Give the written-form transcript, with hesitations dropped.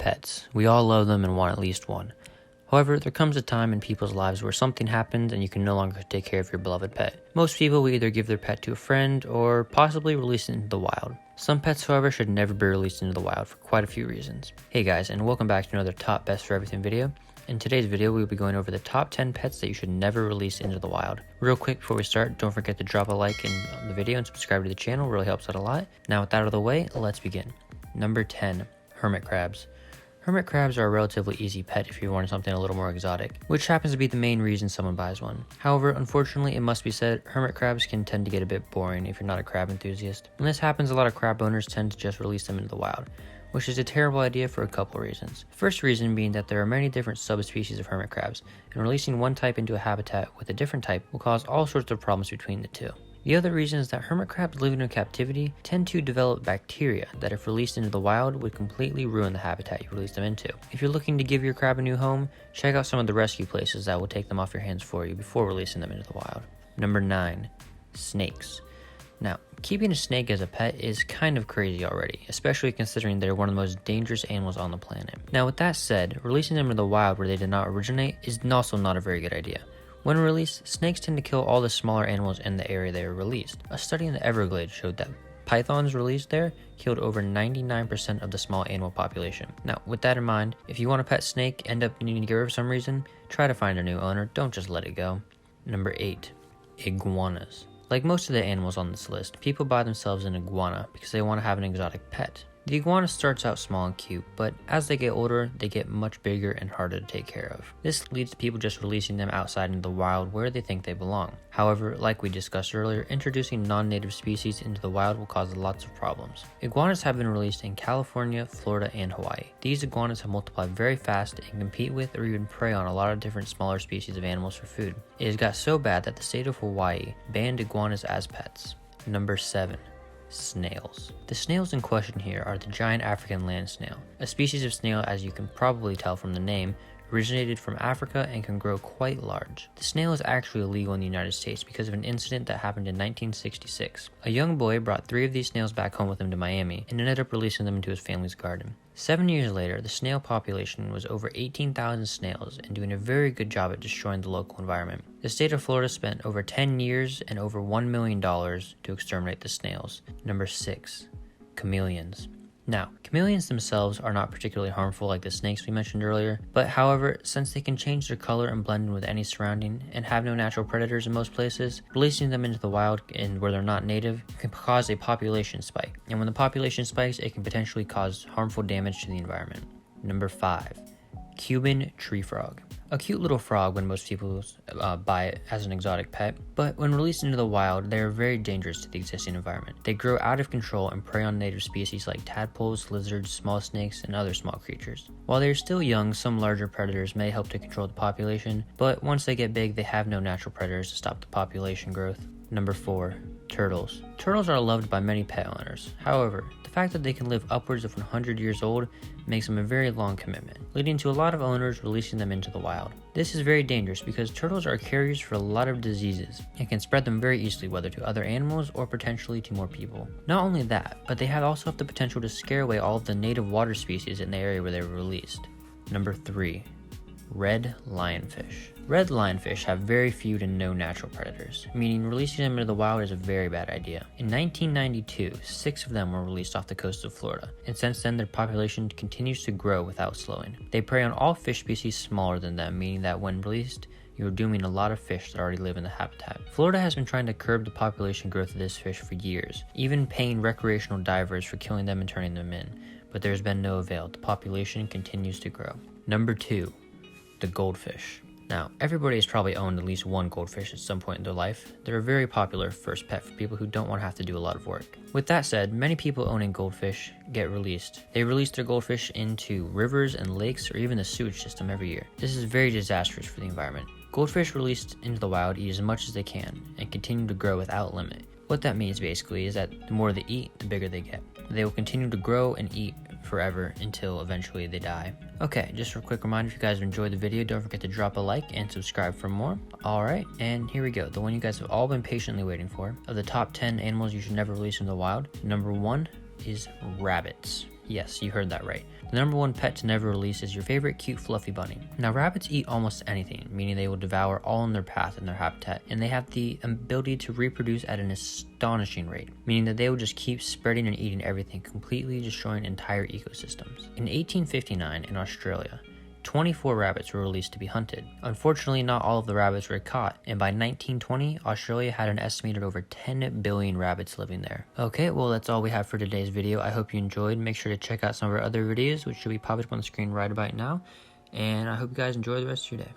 pets. We all love them and want at least one. However, there comes a time in people's lives where something happens and you can no longer take care of your beloved pet. Most people will either give their pet to a friend or possibly release it into the wild. Some pets, however, should never be released into the wild for quite a few reasons. Hey guys, and welcome back to another Top Best for Everything video. In today's video, we will be going over the top 10 pets that you should never release into the wild. Real quick before we start, don't forget to drop a like in the video and subscribe to the channel, really helps out a lot. Now with that out of the way, let's begin. Number 10, hermit crabs. Hermit crabs are a relatively easy pet if you're wanting something a little more exotic, which happens to be the main reason someone buys one. However, unfortunately, it must be said, hermit crabs can tend to get a bit boring if you're not a crab enthusiast. When this happens, a lot of crab owners tend to just release them into the wild, which is a terrible idea for a couple of reasons. The first reason being that there are many different subspecies of hermit crabs, and releasing one type into a habitat with a different type will cause all sorts of problems between the two. The other reason is that hermit crabs living in captivity tend to develop bacteria that if released into the wild would completely ruin the habitat you release them into. If you're looking to give your crab a new home, check out some of the rescue places that will take them off your hands for you before releasing them into the wild. Number 9, snakes. Now, keeping a snake as a pet is kind of crazy already, especially considering they're one of the most dangerous animals on the planet. Now with that said, releasing them into the wild where they did not originate is also not a very good idea. When released, snakes tend to kill all the smaller animals in the area they were released. A study in the Everglades showed that pythons released there killed over 99% of the small animal population. Now, with that in mind, if you want a pet snake, end up needing to get rid of some reason, try to find a new owner, don't just let it go. Number 8, iguanas. Like most of the animals on this list, people buy themselves an iguana because they want to have an exotic pet. The iguana starts out small and cute, but as they get older, they get much bigger and harder to take care of. This leads to people just releasing them outside into the wild where they think they belong. However, like we discussed earlier, introducing non-native species into the wild will cause lots of problems. Iguanas have been released in California, Florida, and Hawaii. These iguanas have multiplied very fast and compete with or even prey on a lot of different smaller species of animals for food. It has got so bad that the state of Hawaii banned iguanas as pets. Number 7. Snails. The snails in question here are the giant African land snail. A species of snail, as you can probably tell from the name, originated from Africa and can grow quite large. The snail is actually illegal in the United States because of an incident that happened in 1966. A young boy brought 3 of these snails back home with him to Miami and ended up releasing them into his family's garden. 7 years later, the snail population was over 18,000 snails and doing a very good job at destroying the local environment. The state of Florida spent over 10 years and over $1 million to exterminate the snails. Number 6, chameleons. Now, chameleons themselves are not particularly harmful like the snakes we mentioned earlier, but however, since they can change their color and blend in with any surrounding and have no natural predators in most places, releasing them into the wild and where they're not native can cause a population spike. And when the population spikes, it can potentially cause harmful damage to the environment. Number 5, Cuban tree frog. A cute little frog when most people buy it as an exotic pet, but when released into the wild, they are very dangerous to the existing environment. They grow out of control and prey on native species like tadpoles, lizards, small snakes, and other small creatures. While they are still young, some larger predators may help to control the population, but once they get big, they have no natural predators to stop the population growth. Number 4, turtles. Turtles are loved by many pet owners. However, the fact that they can live upwards of 100 years old makes them a very long commitment, leading to a lot of owners releasing them into the wild. This is very dangerous because turtles are carriers for a lot of diseases and can spread them very easily, whether to other animals or potentially to more people. Not only that, but they also have the potential to scare away all of the native water species in the area where they were released. Number 3, red lionfish. Red lionfish have very few to no natural predators, meaning releasing them into the wild is a very bad idea. In 1992, 6 of them were released off the coast of Florida, and since then their population continues to grow without slowing. They prey on all fish species smaller than them, meaning that when released, you are dooming a lot of fish that already live in the habitat. Florida has been trying to curb the population growth of this fish for years, even paying recreational divers for killing them and turning them in, but there's been no avail. The population continues to grow. Number 2, the goldfish. Now, everybody has probably owned at least one goldfish at some point in their life. They're a very popular first pet for people who don't want to have to do a lot of work. With that said, many people owning goldfish get released. They release their goldfish into rivers and lakes or even the sewage system every year. This is very disastrous for the environment. Goldfish released into the wild eat as much as they can and continue to grow without limit. What that means basically is that the more they eat, the bigger they get. They will continue to grow and eat forever until eventually they die. Okay, just for a quick reminder, if you guys enjoyed the video, don't forget to drop a like and subscribe for more. Alright, and here we go, the one you guys have all been patiently waiting for. Of the top 10 animals you should never release in the wild, number 1 is rabbits. Yes, you heard that right. The number one pet to never release is your favorite cute fluffy bunny. Now rabbits eat almost anything, meaning they will devour all in their path in their habitat, and they have the ability to reproduce at an astonishing rate, meaning that they will just keep spreading and eating everything, completely destroying entire ecosystems. In 1859 in Australia, 24 rabbits were released to be hunted. Unfortunately, not all of the rabbits were caught, and by 1920, Australia had an estimated over 10 billion rabbits living there. Okay, well that's all we have for today's video. I hope you enjoyed. Make sure to check out some of our other videos, which should be popping up on the screen right about now, and I hope you guys enjoy the rest of your day.